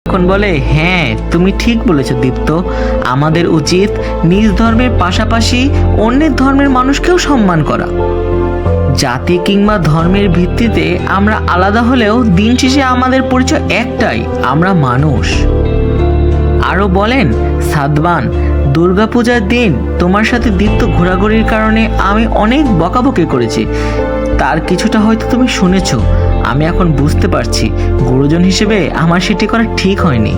এখন বলে, হ্যাঁ তুমি ঠিক বলেছ দীপ্ত, আমাদের উচিত নিজ ধর্মের পাশাপাশি অন্যের ধর্মের মানুষকেও সম্মান করা। জাতি কিংবা ধর্মের ভিত্তিতে আমরা আলাদা হলেও দিন শেষে আমাদের পরিচয় একটাই, আমরা মানুষ। আরও বলেন, সাদমান, দুর্গাপূজার দিন তোমার সাথে দীপ্ত ঘোরাঘুরির কারণে আমি অনেক বকাবকি করেছি, তার কিছুটা হয়তো তুমি শুনেছ। আমি এখন বুঝতে পারছি গুরুজন হিসেবে আমার সেটি করা ঠিক হয়নি।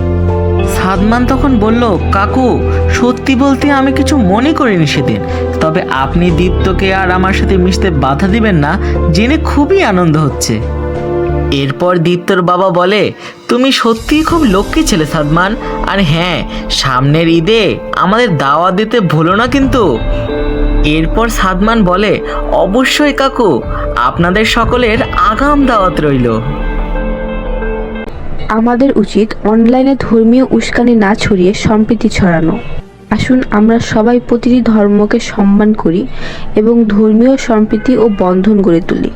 সাদমান তখন বলল, কাকু সত্যি বলতে আমি কিছু মনে করিনি সেদিন, তবে আপনি দীপ্তকে আর আমার সাথে মিশতে বাধা দিবেন না জেনে খুবই আনন্দ হচ্ছে। এরপর দীপ্তর বাবা বলে, তুমি সত্যিই খুব লক্ষ্মী ছেলে সাদমান, আর হ্যাঁ, সামনের ঈদে আমাদের দাওয়াত দিতে ভুলো না কিন্তু। এরপর সাদমান বলে, অবশ্যই কাকু, আপনাদের সকলের আগাম দাওয়াত রইল। আমাদের উচিত অনলাইনে ধর্মীয় উস্কানি না ছড়িয়ে সম্প্রীতি ছড়ানো। আসুন আমরা সবাই প্রতিটি ধর্মকে সম্মান করি এবং ধর্মীয় সম্প্রীতি ও বন্ধন গড়ে তুলি।